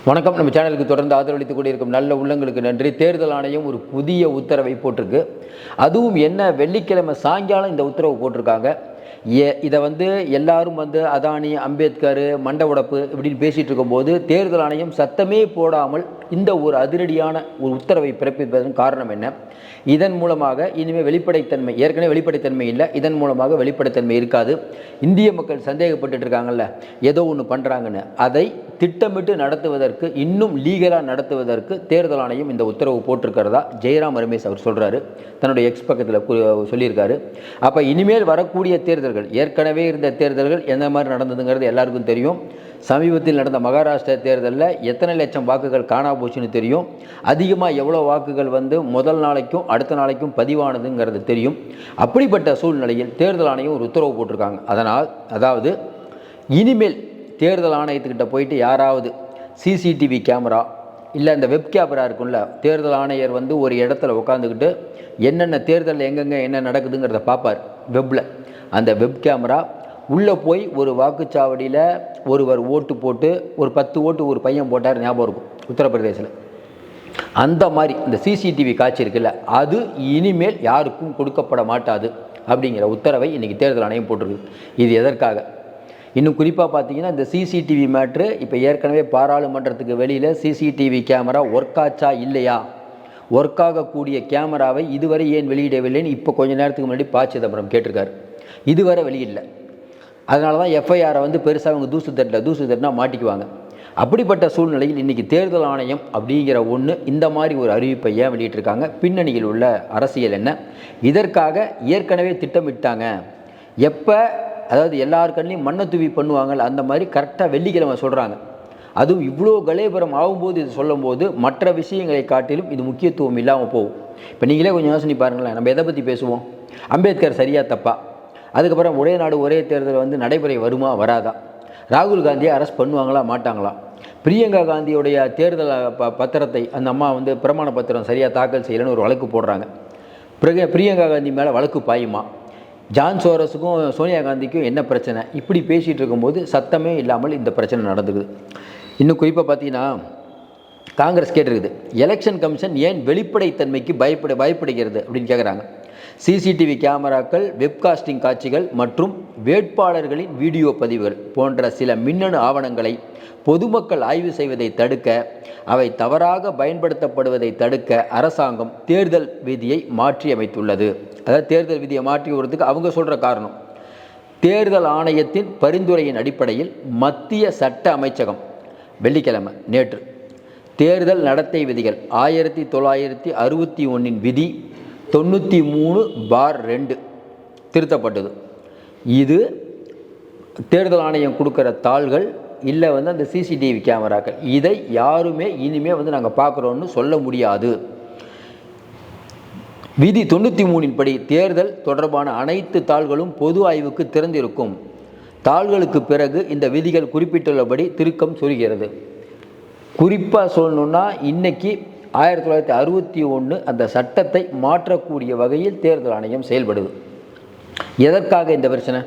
வணக்கம். நம்ம சேனலுக்கு தொடர்ந்து ஆதரவளித்துக் கொண்டிருக்கும் நல்ல உள்ளங்களுக்கு நன்றி. தேர்தல் ஆணையம் ஒரு புதிய உத்தரவை போட்டிருக்கு. அதுவும் என்ன, வெள்ளிக்கிழமை சாயங்காலம் இந்த உத்தரவு போட்டிருக்காங்க. இதை எல்லாரும் அதானி, அம்பேத்கர், மண்ட உடப்பு இப்படின்னு பேசிகிட்டு இருக்கும்போது தேர்தல் ஆணையம் சத்தமே போடாமல் இந்த ஒரு அதிரடியான ஒரு உத்தரவை பிறப்பிப்பதன் காரணம் என்ன? இதன் மூலமாக இனிமேல் வெளிப்படைத்தன்மை, ஏற்கனவே வெளிப்படைத்தன்மை இல்லை, இதன் மூலமாக வெளிப்படைத்தன்மை இருக்காது. இந்திய மக்கள் சந்தேகப்பட்டு இருக்காங்கல்ல, ஏதோ ஒன்று பண்ணுறாங்கன்னு, அதை திட்டமிட்டு நடத்துவதற்கு, இன்னும் லீகலாக நடத்துவதற்கு தேர்தல் ஆணையம் இந்த உத்தரவு போட்டிருக்கிறதா ஜெயராம் ரமேஷ் அவர் சொல்கிறாரு, தன்னுடைய எக்ஸ் பக்கத்தில் சொல்லியிருக்காரு. அப்போ இனிமேல் வரக்கூடிய தேர்தல்கள், ஏற்கனவே இருந்த தேர்தல்கள் எந்த மாதிரி நடந்ததுங்கிறது எல்லாருக்கும் தெரியும். சமீபத்தில் நடந்த மகாராஷ்டிரா தேர்தலில் எத்தனை லட்சம் வாக்குகள் காணா போச்சுன்னு தெரியும். அதிகமாக எவ்வளோ வாக்குகள் முதல் நாளைக்கும் அடுத்த நாளைக்கும் பதிவானதுங்கிறது தெரியும். அப்படிப்பட்ட சூழ்நிலையில் தேர்தல் ஆணையம் ஒரு உத்தரவு போட்டிருக்காங்க. அதாவது இனிமேல் தேர்தல் ஆணையத்துக்கிட்ட போயிட்டு யாராவது சிசிடிவி கேமரா இல்லை அந்த வெப் கேமரா இருக்கும்ல, தேர்தல் ஆணையர் ஒரு இடத்துல உட்காந்துக்கிட்டு என்னென்ன தேர்தலில் எங்கெங்கே என்ன நடக்குதுங்கிறத பார்ப்பார் வெப்பில். அந்த வெப் கேமரா உள்ளே போய் ஒரு வாக்குச்சாவடியில் ஒருவர் ஓட்டு போட்டு ஒரு 10 ஓட்டு ஒரு பையன் போட்டார், ஞாபகம் இருக்கும், உத்தரப்பிரதேசில். அந்த மாதிரி இந்த சிசிடிவி காட்சி இருக்குல்ல, அது இனிமேல் யாருக்கும் கொடுக்கப்பட மாட்டாது அப்படிங்கிற உத்தரவை இன்றைக்கி தேர்தல் ஆணையம் போட்டிருக்கு. இது எதற்காக? இன்னும் குறிப்பாக பார்த்தீங்கன்னா, இந்த சிசிடிவி மேட்ரு இப்போ ஏற்கனவே பாராளுமன்றத்துக்கு வெளியில் சிசிடிவி கேமரா ஒர்க் ஆச்சா இல்லையா, ஒர்க் ஆகக்கூடிய கேமராவை இதுவரை ஏன் வெளியிடவில்லைன்னு இப்போ கொஞ்சம் நேரத்துக்கு முன்னாடி ப. சிதம்பரம் கேட்டிருக்காரு. இதுவரை வெளியிடல. அதனால தான் எஃப்ஐஆரை பெருசாக அவங்க தூசு தட்டினா மாட்டிக்குவாங்க. அப்படிப்பட்ட சூழ்நிலையில் இன்றைக்கி தேர்தல் ஆணையம் அப்படிங்கிற ஒன்று இந்த மாதிரி ஒரு அறிவிப்பை ஏன் வெளியிட்டிருக்காங்க? பின்னணியில் உள்ள அரசியல் என்ன? இதற்காக ஏற்கனவே திட்டமிட்டாங்க. எப்போ, அதாவது எல்லார் கண்ணிலையும் மண்ணை தூவி பண்ணுவாங்க, அந்த மாதிரி கரெக்டாக வெள்ளிக்கிழமை சொல்கிறாங்க. அதுவும் இவ்வளோ கலேபரம் ஆகும்போது இது சொல்லும்போது மற்ற விஷயங்களை காட்டிலும் இது முக்கியத்துவம் இல்லாமல் போகும். இப்போ நீங்களே கொஞ்சம் யோசனை பாருங்களேன், நம்ம எதை பற்றி பேசுவோம்? அம்பேத்கர் சரியா தப்பா? அதுக்கப்புறம் ஒரே நாடு ஒரே தேர்தல் நடைமுறை வருமா வராதா? ராகுல் காந்தியை அரெஸ்ட் பண்ணுவாங்களா மாட்டாங்களா? பிரியங்கா காந்தியுடைய தேர்தல் பத்திரத்தை அந்த அம்மா பிரமாண பத்திரம் சரியாக தாக்கல் செய்யலைன்னு ஒரு வழக்கு போடுறாங்க. பிரியங்கா காந்தி மேலே வழக்கு பாயுமா? ஜான் சோரஸுக்கும் சோனியா காந்திக்கும் என்ன பிரச்சனை? இப்படி பேசிகிட்டு இருக்கும்போது சத்தமே இல்லாமல் இந்த பிரச்சனை நடந்துக்குது. இன்னும் குறிப்பாக பார்த்தீங்கன்னா, காங்கிரஸ் கேட்டிருக்குது, எலெக்ஷன் கமிஷன் ஏன் வெளிப்படைத்தன்மைக்கு பயப்படுகிறது அப்படின்னு கேட்குறாங்க. சிசிடிவி கேமராக்கள், வெப்காஸ்டிங் காட்சிகள் மற்றும் வேட்பாளர்களின் வீடியோ பதிவுகள் போன்ற சில மின்னணு ஆவணங்களை பொதுமக்கள் ஆய்வு செய்வதை தடுக்க, அவை தவறாக பயன்படுத்தப்படுவதை தடுக்க அரசாங்கம் தேர்தல் விதியை மாற்றி அமைத்துள்ளது. அதாவது தேர்தல் விதியை மாற்றி வருவதுக்கு அவங்க சொல்கிற காரணம், தேர்தல் ஆணையத்தின் பரிந்துரையின் அடிப்படையில் மத்திய சட்ட அமைச்சகம் வெள்ளிக்கிழமை நேற்று தேர்தல் நடத்தை விதிகள் 1961 விதி 93/2 திருத்தப்பட்டது. இது தேர்தல் ஆணையம் கொடுக்குற தாள்கள் இல்லை அந்த சிசிடிவி கேமராக்கள். இதை யாருமே இனிமேல் நாங்கள் பார்க்குறோன்னு சொல்ல முடியாது. விதி 93 படி தேர்தல் தொடர்பான அனைத்து தாள்களும் பொது ஆய்வுக்கு திறந்திருக்கும். தாள்களுக்கு பிறகு இந்த விதிகள் குறிப்பிட்டுள்ளபடி திருக்கம் சொல்கிறது. குறிப்பாக சொல்லணுன்னா, இன்றைக்கி 1961 அந்த சட்டத்தை மாற்றக்கூடிய வகையில் தேர்தல் ஆணையம் செயல்படுது. எதற்காக இந்த பிரச்சனை?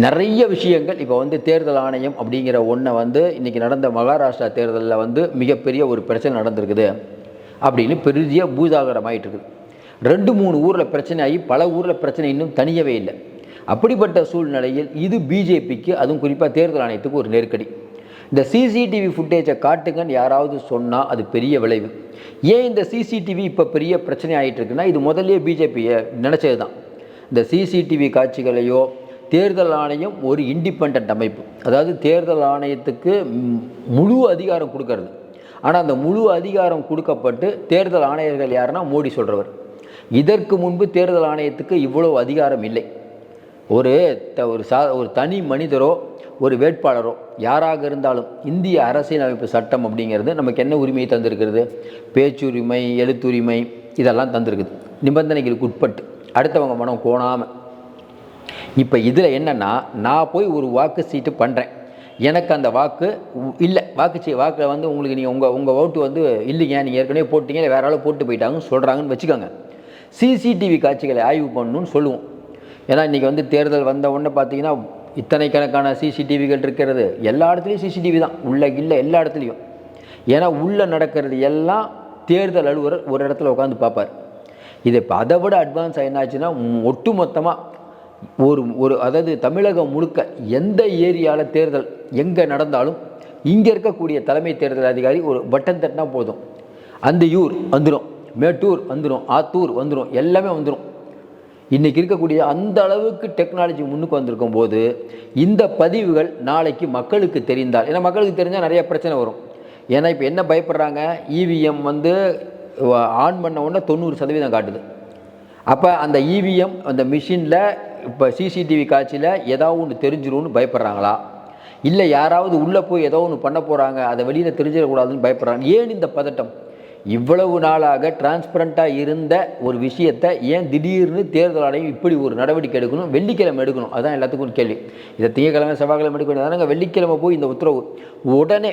நிறைய விஷயங்கள் இப்போ தேர்தல் ஆணையம் அப்படிங்கிற ஒன்றை இன்றைக்கி நடந்த மகாராஷ்டிரா தேர்தலில் மிகப்பெரிய ஒரு பிரச்சனை நடந்திருக்குது அப்படின்னு பெரிய பூதாகரம் ஆகிட்டு இருக்குது. 2-3 ஊரில் பிரச்சனை ஆகி பல ஊரில் பிரச்சனை இன்னும் தனியவே இல்லை. அப்படிப்பட்ட சூழ்நிலையில் இது பிஜேபிக்கு, அதுவும் குறிப்பாக தேர்தல் ஆணையத்துக்கு ஒரு நெருக்கடி. இந்த சிசிடிவி ஃபுட்டேஜை காட்டுங்கன்னு யாராவது சொன்னால் அது பெரிய விளைவு. ஏன் இந்த சிசிடிவி இப்போ பெரிய பிரச்சனை ஆகிட்டு இருக்குன்னா, இது முதல்ல பிஜேபியை நினச்சது தான். இந்த சிசிடிவி காட்சிகளையோ, தேர்தல் ஆணையம் ஒரு இண்டிபெண்ட் அமைப்பு, அதாவது தேர்தல் ஆணையத்துக்கு முழு அதிகாரம் கொடுக்கறது. ஆனால் அந்த முழு அதிகாரம் கொடுக்கப்பட்டு தேர்தல் ஆணையர்கள் யாருன்னா மோடி சொல்கிறவர். இதற்கு முன்பு தேர்தல் ஆணையத்துக்கு இவ்வளோ அதிகாரம் இல்லை. ஒரு தனி மனிதரோ ஒரு வேட்பாளரோ யாராக இருந்தாலும் இந்திய அரசியலமைப்பு சட்டம் அப்படிங்கிறது நமக்கு என்ன உரிமையை தந்திருக்கிறது? பேச்சுரிமை, எழுத்துரிமை இதெல்லாம் தந்திருக்குது, நிபந்தனைகளுக்கு உட்பட்டு, அடுத்தவங்க மனம் கோணாமல். இப்போ இதில் என்னென்னா, நான் போய் ஒரு வாக்கு சீட்டு பண்ணுறேன், எனக்கு அந்த வாக்கு இல்லை, வாக்கில் உங்களுக்கு நீங்கள் உங்கள் ஓட்டு இல்லைங்க, நீங்கள் ஏற்கனவே போட்டிங்க, இல்லை வேறு ஆள் போட்டு போயிட்டாங்கன்னு சொல்கிறாங்கன்னு வச்சுக்கோங்க. சிசிடிவி காட்சிகளை ஆய்வு பண்ணணும்னு சொல்லுவோம். ஏன்னா இன்றைக்கி தேர்தல் வந்த உடனே பார்த்தீங்கன்னா இத்தனை கணக்கான சிசிடிவிகள் இருக்கிறது. எல்லா இடத்துலையும் சிசிடிவி தான், உள்ள இல்லை, எல்லா இடத்துலையும். ஏன்னா உள்ளே நடக்கிறது எல்லாம் தேர்தல் அலுவலர் ஒரு இடத்துல உட்காந்து பார்ப்பார். இது இப்போ அதை விட அட்வான்ஸ் என்னாச்சுன்னா ஒட்டு மொத்தமாக அதாவது தமிழகம் முழுக்க எந்த ஏரியாவில் தேர்தல் எங்கே நடந்தாலும் இங்கே இருக்கக்கூடிய தலைமை தேர்தல் அதிகாரி ஒரு பட்டன் தட்டினா போதும், அந்த ஊர் வந்துடும், மேட்டூர் வந்துடும், ஆத்தூர் வந்துடும், எல்லாமே வந்துடும். இன்றைக்கி இருக்கக்கூடிய அந்த அளவுக்கு டெக்னாலஜி முன்னுக்கு வந்திருக்கும் போது இந்த பதிவுகள் நாளைக்கு மக்களுக்கு தெரிந்தால், ஏன்னா மக்களுக்கு தெரிஞ்சால் நிறைய பிரச்சனை வரும். ஏன்னா இப்போ என்ன பயப்படுறாங்க, இவிஎம் ஆன் பண்ண உடனே 90% காட்டுது. அப்போ அந்த இவிஎம் அந்த மிஷினில் இப்போ சிசிடிவி காட்சியில் ஏதாவது ஒன்று தெரிஞ்சிரும்னு பயப்படுறாங்களா, இல்லை யாராவது உள்ளே போய் ஏதோ ஒன்று பண்ண போகிறாங்க அதை வெளியில் தெரிஞ்சிடக்கூடாதுன்னு பயப்படுறாங்க. ஏன் இந்த பதட்டம்? இவ்வளவு நாளாக டிரான்ஸ்பரண்ட்டாக இருந்த ஒரு விஷயத்தை ஏன் திடீர்னு தேர்தல் ஆணையம் இப்படி ஒரு நடவடிக்கை எடுக்கணும், வெள்ளிக்கிழமை எடுக்கணும்? அதுதான் எல்லாத்துக்கும் கேள்வி. இதை திங்கக்கிழமை செவ்வாய்க்கிழமை எடுக்க வேண்டியதானங்க, வெள்ளிக்கிழமை போய் இந்த உத்தரவு உடனே,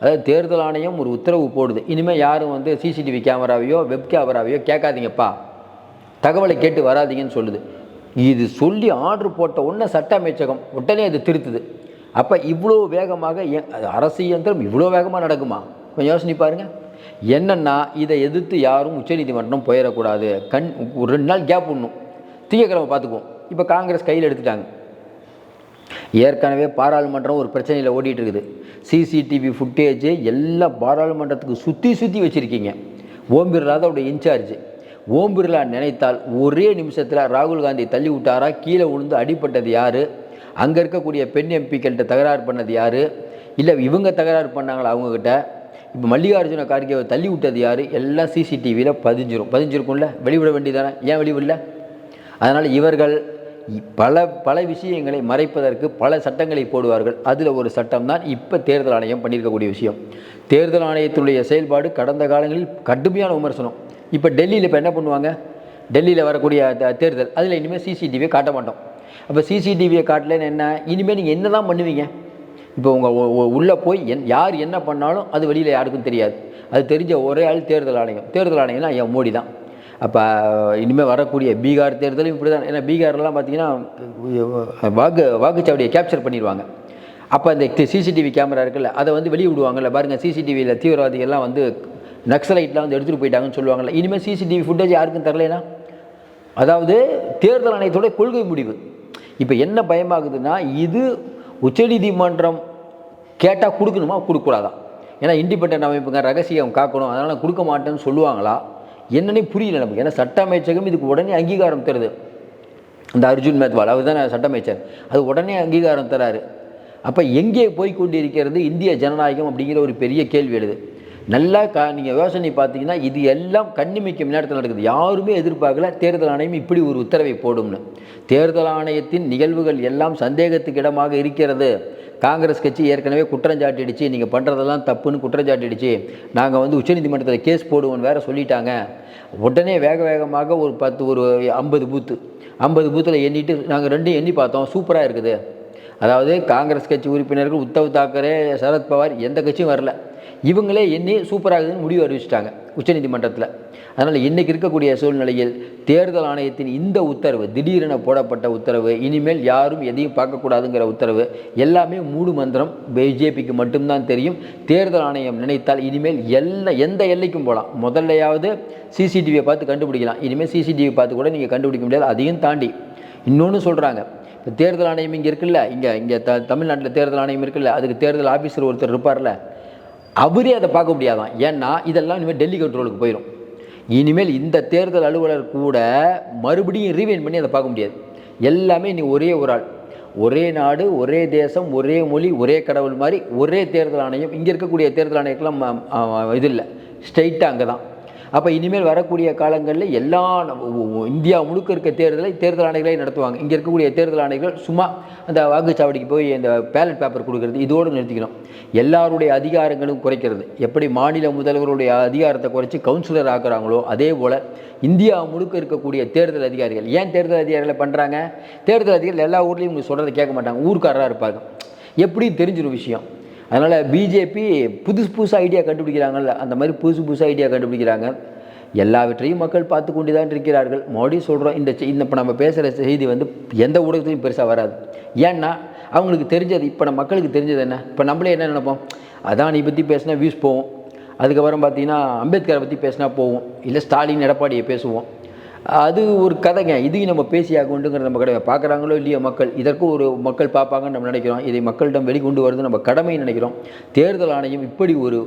அதாவது தேர்தல் ஆணையம் ஒரு உத்தரவு போடுது, இனிமேல் யாரும் சிசிடிவி கேமராவையோ வெப் கேமராவையோ கேட்காதீங்கப்பா, தகவலை கேட்டு வராதிங்கன்னு சொல்லுது. இது சொல்லி ஆர்டர் போட்ட உடனே சட்ட அமைச்சகம் உடனே அது திருத்துது. அப்போ இவ்வளோ வேகமாக அரசு இயந்திரம் இவ்வளோ வேகமாக நடக்குமா? கொஞ்சம் யோசனை பாருங்கள். என்னென்னா இதை எதிர்த்து யாரும் உச்சநீதிமன்றம் போயிடக்கூடாது, ஒரு 2 நாள் கேப் விடணும், திங்கக்கிழமை பார்த்துக்குவோம். இப்போ காங்கிரஸ் கையில் எடுத்துட்டாங்க. ஏற்கனவே பாராளுமன்றம் ஒரு பிரச்சனையில் ஓடிட்டு இருக்குது. சிசிடிவி ஃபுட்டேஜ் எல்லாம் பாராளுமன்றத்துக்கு சுற்றி வச்சுருக்கீங்க. ஓம் பிர்லா தான் அவருடைய இன்சார்ஜ். ஓம் பிர்லா நினைத்தால் ஒரே நிமிஷத்தில் ராகுல் காந்தி தள்ளி விட்டாரா, கீழே விழுந்து அடிப்பட்டது யார், அங்கே இருக்கக்கூடிய பெண் எம்பிக்கள்கிட்ட தகராறு பண்ணது யார், இல்லை இவங்க தகராறு பண்ணாங்களா அவங்கக்கிட்ட, இப்போ மல்லிகார்ஜுன கார்கேவை தள்ளி விட்டது யார், எல்லாம் சிசிடிவியில் பதிஞ்சிருக்கும்ல, வெளிவிட வேண்டியதானே, ஏன் வெளிவிடல? அதனால் இவர்கள் பல விஷயங்களை மறைப்பதற்கு பல சட்டங்களை போடுவார்கள். அதில் ஒரு சட்டம் தான் இப்போ தேர்தல் ஆணையம் பண்ணியிருக்கக்கூடிய விஷயம். தேர்தல் ஆணையத்துடைய செயல்பாடு கடந்த காலங்களில் கடுமையான விமர்சனம். இப்போ டெல்லியில் இப்போ என்ன பண்ணுவாங்க, டெல்லியில் வரக்கூடிய தேர்தல் அதில் இனிமேல் சிசிடிவியை காட்ட மாட்டோம். அப்போ சிசிடிவியை காட்டலன்னு என்ன, இனிமேல் நீங்கள் என்ன தான் பண்ணுவீங்க? இப்போ உங்கள் உள்ளே போய் யார் என்ன பண்ணாலும் அது வெளியில் யாருக்கும் தெரியாது. அது தெரிஞ்ச ஒரே ஆள் தேர்தல் ஆணையம். தேர்தல் ஆணையம்னா என் மோடி தான். அப்போ இனிமேல் வரக்கூடிய பீகார் தேர்தலும் இப்படி தான். ஏன்னா பீகார்லாம் பார்த்தீங்கன்னா வாக்குச்சாவடியை கேப்சர் பண்ணிடுவாங்க. அப்போ அந்த சிசிடிவி கேமரா இருக்குல்ல, அதை வெளியே விடுவாங்கல்ல, பாருங்கள் சிசிடிவியில் தீவிரவாதிகள்லாம் நக்சலைட்லாம் எடுத்துகிட்டு போயிட்டாங்கன்னு சொல்லுவாங்கள்ல. இனிமேல் சிசிடிவி ஃபுட்டேஜ் யாருக்கும் தரலைன்னா, அதாவது தேர்தல் ஆணையத்தோட கொள்கை முடிவு. இப்போ என்ன பயமாகுதுன்னா, இது உச்சநீதிமன்றம் கேட்டால் கொடுக்கணுமா கொடுக்கக்கூடாதான்? ஏன்னா இண்டிபெண்டன்ட் அமைப்புங்க ரகசியம் காக்கணும், அதனால் கொடுக்க மாட்டேன்னு சொல்லுவாங்களா என்னன்னே புரியல நமக்கு. ஏன்னா சட்ட அமைச்சகம் இதுக்கு உடனே அங்கீகாரம் தருது. இந்த அர்ஜுன் மேத்வால் அவர் தான் சட்ட அமைச்சர், அது உடனே அங்கீகாரம் தராரு. அப்போ எங்கே போய் கொண்டிருக்கிறது இந்திய ஜனநாயகம் அப்படிங்கிற ஒரு பெரிய கேள்வி எழுது. நல்லா நீங்கள் யோசனை பார்த்தீங்கன்னா இது எல்லாம் கண்ணிமைக்கும் நேரத்தில் நடக்குது. யாருமே எதிர்பார்க்கல தேர்தல் ஆணையம் இப்படி ஒரு உத்தரவை போடும்னு. தேர்தல் ஆணையத்தின் நிகழ்வுகள் எல்லாம் சந்தேகத்துக்கு இடமாக இருக்கிறது. காங்கிரஸ் கட்சி ஏற்கனவே குற்றஞ்சாட்டிடுச்சு, நீங்கள் பண்ணுறதெல்லாம் தப்புன்னு குற்றஞ்சாட்டிடுச்சு, நாங்கள் உச்சநீதிமன்றத்தில் கேஸ் போடுவோன்னு வேறு சொல்லிட்டாங்க. உடனே வேகமாக ஒரு 50 பூத்தில் எண்ணிட்டு நாங்கள் 2 எண்ணி பார்த்தோம், சூப்பராக இருக்குது. அதாவது காங்கிரஸ் கட்சி உறுப்பினர்கள் உத்தவ் தாக்கரே, சரத்பவார் எந்த கட்சியும் வரல, இவங்களே எண்ணி சூப்பராகுதுன்னு முடிவு அறிவிச்சிட்டாங்க உச்சநீதிமன்றத்தில். அதனால் இன்றைக்கி இருக்கக்கூடிய சூழ்நிலையில் தேர்தல் ஆணையத்தின் இந்த உத்தரவு, திடீரென போடப்பட்ட உத்தரவு, இனிமேல் யாரும் எதையும் பார்க்கக்கூடாதுங்கிற உத்தரவு, எல்லாமே மூடு மந்திரம், பிஜேபிக்கு மட்டும்தான் தெரியும். தேர்தல் ஆணையம் நினைத்தால் இனிமேல் எந்த எல்லைக்கும் போகலாம். முதல்லையாவது சிசிடிவியை பார்த்து கண்டுபிடிக்கலாம், இனிமேல் சிசிடிவி பார்த்து கூட நீங்கள் கண்டுபிடிக்க முடியாது. அதையும் தாண்டி இன்னொன்று சொல்கிறாங்க, இப்போ தேர்தல் ஆணையம் இங்கே இருக்குல்ல, இங்கே தமிழ்நாட்டில் தேர்தல் ஆணையம் இருக்குல்ல, அதுக்கு தேர்தல் ஆஃபீஸர் ஒருத்தர் இருப்பார்ல, அவரே அதை பார்க்க முடியாதான். ஏன்னா இதெல்லாம் இனிமேல் டெல்லி கண்ட்ரோலுக்கு போயிடும். இனிமேல் இந்த தேர்தல் அலுவலர் கூட மறுபடியும் ரீவைண்ட் பண்ணி அதை பார்க்க முடியாது. எல்லாமே நீ ஒரே ஒரு ஆள், ஒரே நாடு, ஒரே தேசம், ஒரே மொழி, ஒரே கடவுள் மாதிரி ஒரே தேர்தல் ஆணையம். இங்கே இருக்கக்கூடிய தேர்தல் ஆணையத்துலாம் இது இல்லை, ஸ்ட்ரைட்டாக அங்கே தான். அப்போ இனிமேல் வரக்கூடிய காலங்களில் எல்லா இந்தியா முழுக்க இருக்க தேர்தல் ஆணையர்களே நடத்துவாங்க. இங்கே இருக்கக்கூடிய தேர்தல் ஆணையர்கள் சும்மா அந்த வாக்குச்சாவடிக்கு போய் இந்த பேலட் பேப்பர் கொடுக்கறது இதோடு நிறுத்திக்கணும். எல்லாருடைய அதிகாரங்களும் குறைக்கிறது. எப்படி மாநில முதல்வருடைய அதிகாரத்தை குறைச்சி கவுன்சிலர் ஆக்குறாங்களோ அதே போல் இந்தியா முழுக்க இருக்கக்கூடிய தேர்தல் அதிகாரிகள். ஏன் தேர்தல் அதிகாரிகளை பண்ணுறாங்க? தேர்தல் அதிகாரிகள் எல்லா ஊர்லேயும் உங்களுக்கு சொல்கிறத கேட்க மாட்டாங்க, ஊர்க்காரராக இருப்பாங்க, எப்படி தெரிஞ்சிடும் விஷயம். அதனால் பிஜேபி புதுசு ஐடியா கண்டுபிடிக்கிறாங்கல்ல, அந்த மாதிரி புதுசு ஐடியா கண்டுபிடிக்கிறாங்க. எல்லாவற்றையும் மக்கள் பார்த்து கொண்டு தான் இருக்கிறார்கள். மோடி சொல்கிறோம், இந்த இப்போ நம்ம பேசுகிற செய்தி எந்த ஊடகத்தையும் பெருசாக வராது. ஏன்னா அவங்களுக்கு தெரிஞ்சது, இப்போ நம்ம மக்களுக்கு தெரிஞ்சது என்ன, இப்போ நம்மளே என்ன நினைப்போம், அதானி பற்றி பேசினா வியூஸ் போகும். அதுக்கப்புறம் பார்த்தீங்கன்னா அம்பேத்கரை பற்றி பேசினா போவோம், இல்லை ஸ்டாலின் எடப்பாடியை பேசுவோம். அது ஒரு கதைங்க. இதையும் நம்ம பேசியாகணுங்கிறது நம்ம கிடையாது. பார்க்குறாங்களோ இல்லையோ மக்கள், இதற்கும் ஒரு மக்கள் பார்ப்பாங்கன்னு நம்ம நினைக்கிறோம். இதை மக்களிடம் வெளிக்கொண்டு வருது நம்ம கடமைன்னு நினைக்கிறோம். தேர்தல் ஆணையம் இப்படி ஒரு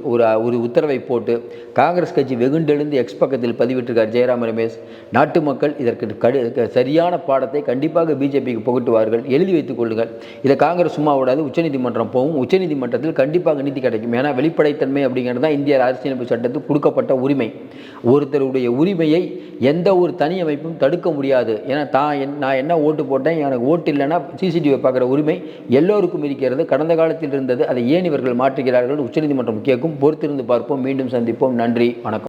ஒரு உத்தரவை போட்டு காங்கிரஸ் கட்சி வெகுண்டெழுந்து எக்ஸ் பக்கத்தில் பதிவிட்டிருக்கார் ஜெயராம் ரமேஷ். நாட்டு மக்கள் இதற்கு சரியான பாடத்தை கண்டிப்பாக பிஜேபிக்கு புகட்டுவார்கள். எழுதி வைத்துக் கொள்ளுங்கள். இதை காங்கிரஸ் சும்மா விடாது, உச்சநீதிமன்றம் போகும். உச்சநீதிமன்றத்தில் கண்டிப்பாக நீதி கிடைக்கும். ஏன்னா வெளிப்படைத்தன்மை அப்படிங்கிறது தான் இந்திய அரசியலமைப்பு சட்டத்துக்கு கொடுக்கப்பட்ட உரிமை. ஒருத்தருடைய உரிமையை எந்த ஒரு தனி அமைப்பும் தடுக்க முடியாது. ஏன்னா நான் என்ன ஓட்டு போட்டேன், எனக்கு ஓட்டு இல்லைன்னா சிசிடிவி பார்க்குற உரிமை எல்லோருக்கும் இருக்கிறது. கடந்த காலத்தில் இருந்தது, அதை ஏன் இவர்கள் மாற்றுகிறார்கள்? உச்சநீதிமன்றம் கேட்கும். பொறுத்திருந்து பார்ப்போம். மீண்டும் சந்திப்போம். நன்றி, வணக்கம்.